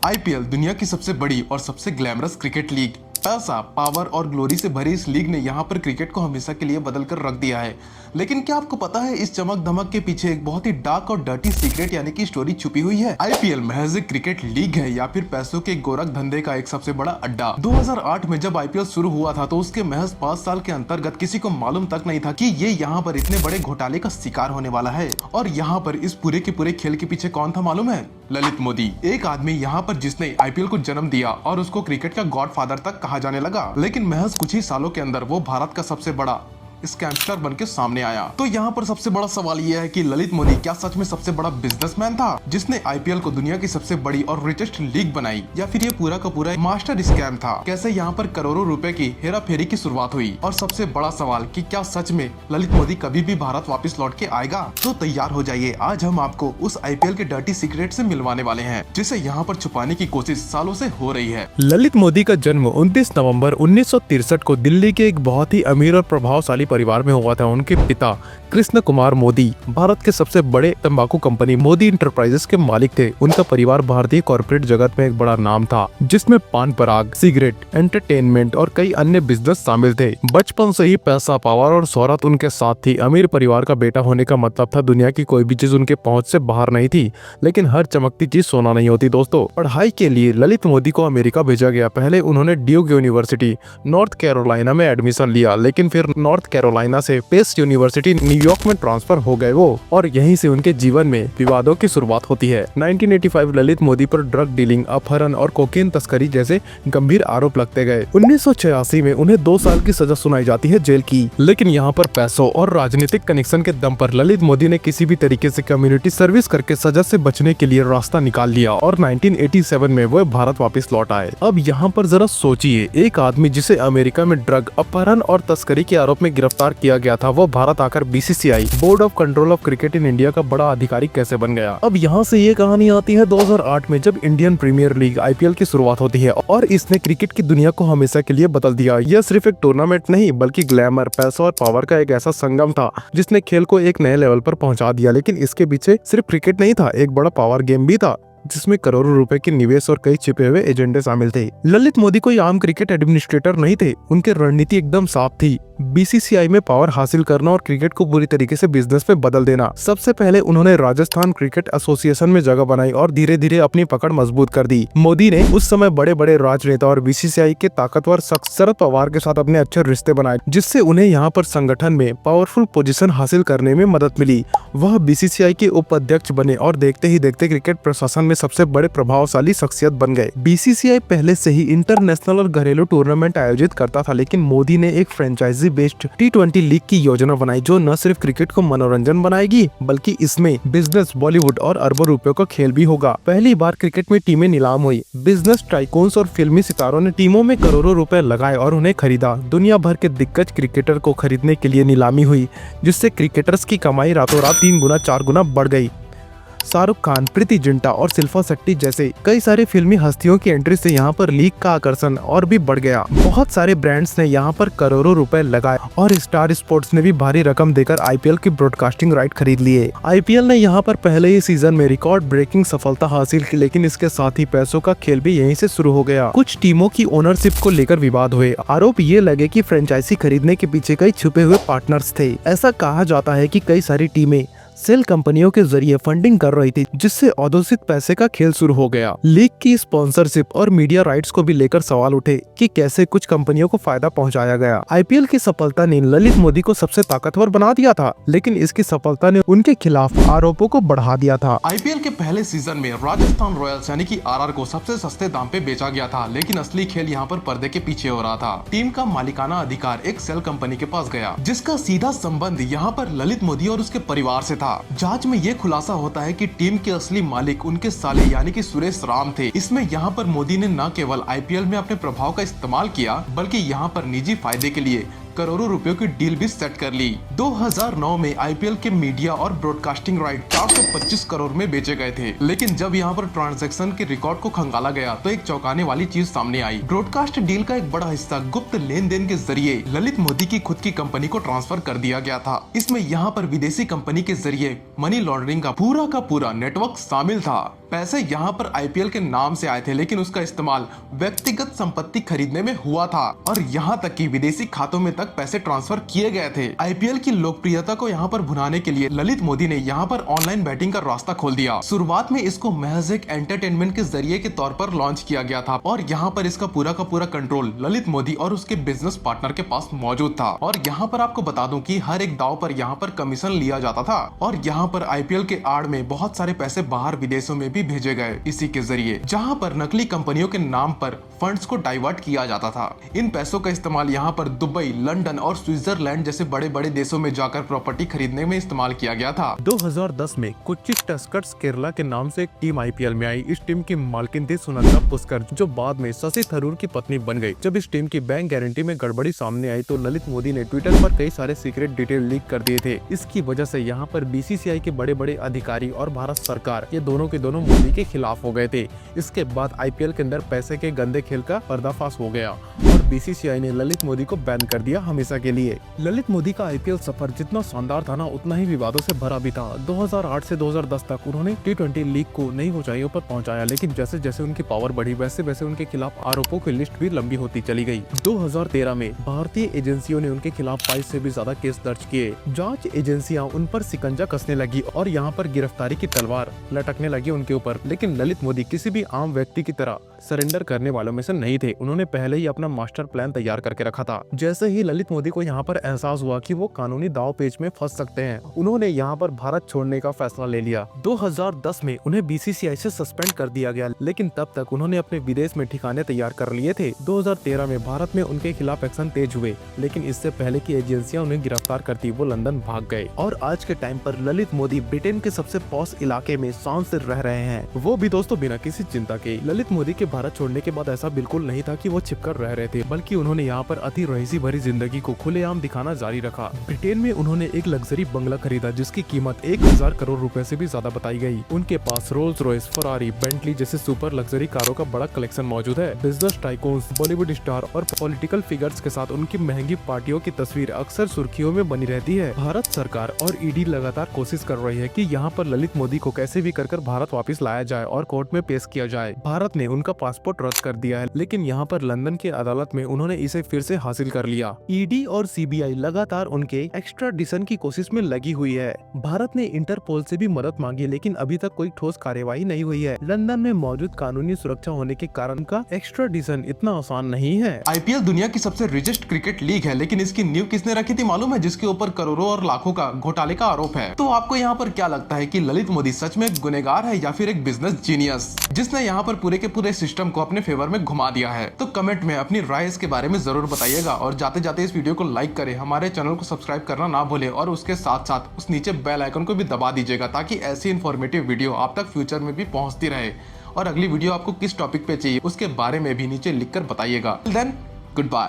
IPL दुनिया की सबसे बड़ी और सबसे ग्लैमरस क्रिकेट लीग। पैसा, पावर और ग्लोरी से भरी इस लीग ने यहाँ पर क्रिकेट को हमेशा के लिए बदल कर रख दिया है। लेकिन क्या आपको पता है इस चमक धमक के पीछे एक बहुत ही डार्क और डर्टी सीक्रेट यानी कि स्टोरी छुपी हुई है। आईपीएल महज एक क्रिकेट लीग है या फिर पैसों के गोरख धंधे का एक सबसे बड़ा अड्डा। 2008 में जब आईपीएल शुरू हुआ था तो उसके महज 5 साल के अंतर्गत किसी को मालूम तक नहीं था कि ये यहाँ पर इतने बड़े घोटाले का शिकार होने वाला है। और यहाँ पर इस पूरे के पूरे खेल के पीछे कौन था मालूम है? ललित मोदी, एक आदमी यहाँ पर जिसने आईपीएल को जन्म दिया और उसको क्रिकेट का गॉडफादर तक कहा जाने लगा। लेकिन महज कुछ ही सालों के अंदर वो भारत का सबसे बड़ा स्कैमस्टर बन के सामने आया। तो यहाँ पर सबसे बड़ा सवाल यह है कि ललित मोदी क्या सच में सबसे बड़ा बिजनेसमैन था जिसने आईपीएल को दुनिया की सबसे बड़ी और रिचेस्ट लीग बनाई, या फिर ये पूरा का पूरा मास्टर स्कैम था? कैसे यहाँ पर करोड़ों रुपए की हेरा फेरी की शुरुआत हुई? और सबसे बड़ा सवाल कि क्या सच में ललित मोदी कभी भी भारत वापस लौट के आएगा? तो तैयार हो जाइए, आज हम आपको उस आईपीएल के डर्टी सीक्रेट से मिलवाने वाले हैं जिसे यहाँ पर छुपाने की कोशिश सालों से हो रही है। ललित मोदी का जन्म 29 नवंबर 1963 को दिल्ली के एक बहुत ही अमीर और प्रभावशाली परिवार में हुआ था। उनके पिता कृष्ण कुमार मोदी भारत के सबसे बड़े तंबाकू कंपनी मोदी इंटरप्राइजेस के मालिक थे। उनका परिवार भारतीय कॉर्पोरेट जगत में एक बड़ा नाम था, जिसमें पान पराग, सिगरेट, एंटरटेनमेंट और कई अन्य बिजनेस शामिल थे। बचपन से ही पैसा, पावर और शोहरत उनके साथ थी। अमीर परिवार का बेटा होने का मतलब था दुनिया की कोई भी चीज उनके पहुंच से बाहर नहीं थी। लेकिन हर चमकती चीज सोना नहीं होती दोस्तों। पढ़ाई के लिए ललित मोदी को अमेरिका भेजा गया। पहले उन्होंने ड्यूक यूनिवर्सिटी नॉर्थ कैरोलिना में एडमिशन लिया, लेकिन फिर नॉर्थ कैरोलिना से पेस यूनिवर्सिटी न्यूयॉर्क में ट्रांसफर हो गए वो, और यहीं से उनके जीवन में विवादों की शुरुआत होती है। 1985 ललित मोदी पर ड्रग डीलिंग, अपहरण और कोकेन तस्करी जैसे गंभीर आरोप लगते गए। 1986 में उन्हें 2 साल की सजा सुनाई जाती है जेल की। लेकिन यहाँ पर पैसों और राजनीतिक कनेक्शन के दम पर ललित मोदी ने किसी भी तरीके से कम्युनिटी सर्विस करके सजा से बचने के लिए रास्ता निकाल लिया और 1987 में वो भारत वापस लौट आए। अब यहाँ पर जरा सोचिए, एक आदमी जिसे अमेरिका में ड्रग, अपहरण और तस्करी के आरोप में गिरफ्तार किया गया था, वो भारत आकर BCCI board of control of cricket in India का बड़ा अधिकारी कैसे बन गया? अब यहाँ से ये कहानी आती है 2008 में, जब इंडियन प्रीमियर लीग आईपीएल की शुरुआत होती है और इसने क्रिकेट की दुनिया को हमेशा के लिए बदल दिया। यह सिर्फ एक टूर्नामेंट नहीं बल्कि ग्लैमर, पैसा और पावर का एक ऐसा संगम था जिसने खेल को एक नए लेवल पर पहुंचा दिया। लेकिन इसके पीछे सिर्फ क्रिकेट नहीं था, एक बड़ा पावर गेम भी था जिसमें करोड़ों रुपए के निवेश और कई छिपे हुए एजेंडे शामिल थे। ललित मोदी कोई आम क्रिकेट एडमिनिस्ट्रेटर नहीं थे। उनकी रणनीति एकदम साफ थी, बीसीसीआई में पावर हासिल करना और क्रिकेट को पूरी तरीके से बिजनेस में बदल देना। सबसे पहले उन्होंने राजस्थान क्रिकेट एसोसिएशन में जगह बनाई और धीरे धीरे अपनी पकड़ मजबूत कर दी। मोदी ने उस समय बड़े बड़े राजनेता और बीसीसीआई के ताकतवर शख्स शरद पवार के साथ अपने अच्छे रिश्ते बनाए, जिससे उन्हें यहाँ पर संगठन में पावरफुल पोजीशन हासिल करने में मदद मिली। वह बीसीसीआई के उपाध्यक्ष बने और देखते ही देखते क्रिकेट प्रशासन में सबसे बड़े प्रभावशाली शख्सियत बन गए। बीसीसीआई पहले से ही इंटरनेशनल और घरेलू टूर्नामेंट आयोजित करता था, लेकिन मोदी ने एक फ्रेंचाइजी बेस्ड T20 लीग की योजना बनाई जो न सिर्फ क्रिकेट को मनोरंजन बनाएगी बल्कि इसमें बिजनेस, बॉलीवुड और अरबों रुपयों का खेल भी होगा। पहली बार क्रिकेट में टीमें नीलाम हुई। बिजनेस टाइकून्स और फिल्मी सितारों ने टीमों में करोड़ों रुपए लगाए और उन्हें खरीदा। दुनिया भर के दिग्गज क्रिकेटर को खरीदने के लिए नीलामी हुई, जिससे क्रिकेटर्स की कमाई रातों रात 3 गुना 4 गुना बढ़ गई। शाहरुख खान, प्रीति जिंटा और शिल्पा शेट्टी जैसे कई सारे फिल्मी हस्तियों की एंट्री से यहाँ पर लीग का आकर्षण और भी बढ़ गया। बहुत सारे ब्रांड्स ने यहाँ पर करोड़ों रुपए लगाए और स्टार स्पोर्ट्स ने भी भारी रकम देकर आईपीएल की ब्रॉडकास्टिंग राइट खरीद लिए। आईपीएल ने यहाँ पर पहले ही सीजन में रिकॉर्ड ब्रेकिंग सफलता हासिल की, लेकिन इसके साथ ही पैसों का खेल भी यहीं से शुरू हो गया। कुछ टीमों की ओनरशिप को लेकर विवाद हुए। आरोप ये लगे कि फ्रेंचाइजी खरीदने के पीछे कई छुपे हुए पार्टनर्स थे। ऐसा कहा जाता है कि कई सारी टीमें सेल कंपनियों के जरिए फंडिंग कर रही थी, जिससे अघोषित पैसे का खेल शुरू हो गया। लीग की स्पॉन्सरशिप और मीडिया राइट्स को भी लेकर सवाल उठे कि कैसे कुछ कंपनियों को फायदा पहुंचाया गया। आईपीएल की सफलता ने ललित मोदी को सबसे ताकतवर बना दिया था, लेकिन इसकी सफलता ने उनके खिलाफ आरोपों को बढ़ा दिया था। आईपीएल के पहले सीजन में राजस्थान रॉयल्स यानी कि आरआर को सबसे सस्ते दाम पे बेचा गया था, लेकिन असली खेल यहाँ पर पर्दे के पीछे हो रहा था। टीम का मालिकाना अधिकार एक सेल कंपनी के पास गया, जिसका सीधा संबंध यहाँ पर ललित मोदी और उसके परिवार से था। जांच में ये खुलासा होता है कि टीम के असली मालिक उनके साले यानी कि सुरेश राम थे। इसमें यहाँ पर मोदी ने न केवल आईपीएल में अपने प्रभाव का इस्तेमाल किया बल्कि यहाँ पर निजी फायदे के लिए करोड़ों रुपयों की डील भी सेट कर ली। 2009 में आईपीएल के मीडिया और ब्रॉडकास्टिंग राइट 425 करोड़ में बेचे गए थे। लेकिन जब यहाँ पर ट्रांजैक्शन के रिकॉर्ड को खंगाला गया तो एक चौंकाने वाली चीज सामने आई। ब्रॉडकास्ट डील का एक बड़ा हिस्सा गुप्त लेन देन के जरिए ललित मोदी की खुद की कंपनी को ट्रांसफर कर दिया गया था। इसमें यहाँ पर विदेशी कंपनी के जरिए मनी लॉन्ड्रिंग का पूरा नेटवर्क शामिल था। पैसे यहाँ पर आईपीएल के नाम से आए थे, लेकिन उसका इस्तेमाल व्यक्तिगत संपत्ति खरीदने में हुआ था और यहाँ तक कि विदेशी खातों में तक पैसे ट्रांसफर किए गए थे। आईपीएल की लोकप्रियता को यहाँ पर भुनाने के लिए ललित मोदी ने यहाँ पर ऑनलाइन बैटिंग का रास्ता खोल दिया। शुरुआत में इसको महज एक एंटरटेनमेंट के जरिए के तौर पर लॉन्च किया गया था और यहाँ पर इसका पूरा का पूरा कंट्रोल ललित मोदी और उसके बिजनेस पार्टनर के पास मौजूद था। और यहाँ पर आपको बता दूं कि हर एक दाव पर यहाँ पर कमीशन लिया जाता था और यहाँ पर आईपीएल के आड़ में बहुत सारे पैसे बाहर विदेशों में भी भेजे गए इसी के जरिए, जहाँ पर नकली कंपनियों के नाम पर फंड्स को डाइवर्ट किया जाता था। इन पैसों का इस्तेमाल यहाँ पर दुबई, लंदन और स्विट्जरलैंड जैसे बड़े बड़े देशों में जाकर प्रॉपर्टी खरीदने में इस्तेमाल किया गया था। 2010 में कोच्चि टस्कर्स केरला के नाम से एक टीम आईपीएल में आई। इस टीम की मालकिन थी सुनंदा पुष्कर, जो बाद में शशि थरूर की पत्नी बन गई। जब इस टीम की बैंक गारंटी में गड़बड़ी सामने आई तो ललित मोदी ने ट्विटर पर कई सारे सीक्रेट डिटेल लीक कर दिए थे। इसकी वजह से यहाँ पर बीसीसीआई के बड़े बड़े अधिकारी और भारत सरकार ये दोनों के दोनों मोदी के खिलाफ हो गए थे। इसके बाद आईपीएल के अंदर पैसे के गंदे खेल का पर्दाफाश हो गया और बीसीसीआई ने ललित मोदी को बैन कर दिया हमेशा के लिए। ललित मोदी का आईपीएल सफर जितना शानदार था ना, उतना ही विवादों से भरा भी था। 2008 से 2010 तक उन्होंने T20 लीग को नई ऊंचाइयों पर पहुंचाया, लेकिन जैसे जैसे उनकी पावर बढ़ी वैसे वैसे उनके खिलाफ आरोपों की लिस्ट भी लंबी होती चली गई। 2013 में भारतीय एजेंसियों ने उनके खिलाफ 22 से भी ज्यादा केस दर्ज किए। जांच एजेंसियां उन पर शिकंजा कसने लगी और यहाँ पर गिरफ्तारी की तलवार लटकने लगी उनके ऊपर। लेकिन ललित मोदी किसी भी आम व्यक्ति की तरह सरेंडर करने वालों में से नहीं थे। उन्होंने पहले ही अपना मास्टर प्लान तैयार करके रखा था। जैसे ही ललित मोदी को यहाँ पर एहसास हुआ कि वो कानूनी दाव पेच में फंस सकते हैं, उन्होंने यहाँ पर भारत छोड़ने का फैसला ले लिया। 2010 में उन्हें बीसीसीआई से सस्पेंड कर दिया गया, लेकिन तब तक उन्होंने अपने विदेश में ठिकाने तैयार कर लिए थे। 2013 में भारत में उनके खिलाफ एक्शन तेज हुए, लेकिन इससे पहले की एजेंसियां उन्हें गिरफ्तार करती वो लंदन भाग गए। और आज के टाइम पर ललित मोदी ब्रिटेन के सबसे पॉश इलाके में शान से रह रहे हैं, वो भी दोस्तों बिना किसी चिंता के। ललित मोदी के भारत छोड़ने के बाद ऐसा बिल्कुल नहीं था कि वो छिपकर रह रहे थे, बल्कि उन्होंने यहाँ पर अति रईसी भरी जिंदगी को खुलेआम दिखाना जारी रखा। ब्रिटेन में उन्होंने एक लग्जरी बंगला खरीदा जिसकी कीमत 1000 करोड़ रुपए से भी ज्यादा बताई गई। उनके पास रोल्स रॉयस, फरारी, बेंटली जैसे सुपर लग्जरी कारों का बड़ा कलेक्शन मौजूद है। बिजनेस टाइकून्स, बॉलीवुड स्टार और पॉलिटिकल फिगर्स के साथ उनकी महंगी पार्टियों की तस्वीर अक्सर सुर्खियों में बनी रहती है। भारत सरकार और ईडी लगातार कोशिश कर रही है कि यहाँ पर ललित मोदी को कैसे भी कर भारत वापस लाया जाए और कोर्ट में पेश किया जाए। भारत ने उनका पासपोर्ट रद्द कर दिया है, लेकिन यहाँ पर लंदन की अदालत में उन्होंने इसे फिर से हासिल कर लिया। ईडी और सीबीआई लगातार उनके एक्स्ट्राडिशन की कोशिश में लगी हुई है। भारत ने इंटरपोल से भी मदद मांगी, लेकिन अभी तक कोई ठोस कार्यवाही नहीं हुई है। लंदन में मौजूद कानूनी सुरक्षा होने के कारण का एक्स्ट्राडिशन इतना आसान नहीं है। आईपीएल दुनिया की सबसे रिचेस्ट क्रिकेट लीग है, लेकिन इसकी नींव किसने रखी थी मालूम है? जिसके ऊपर करोड़ों और लाखों का घोटाले का आरोप है। तो आपको यहाँ पर क्या लगता है कि ललित मोदी सच में गुनहगार है या फिर एक बिजनेस जीनियस जिसने यहाँ पर पूरे के पूरे सिस्टम को अपने फेवर में घुमा दिया है? तो कमेंट में अपनी राय इसके बारे में जरूर बताइएगा और जाते जाते इस वीडियो को लाइक करें, हमारे चैनल को सब्सक्राइब करना ना भूलें और उसके साथ साथ उस नीचे बेल आइकन को भी दबा दीजिएगा ताकि ऐसी इन्फॉर्मेटिव वीडियो आप तक फ्यूचर में भी पहुंचती रहे। और अगली वीडियो आपको किस टॉपिक पे चाहिए उसके बारे में भी नीचे लिखकर बताइए। Then good bye.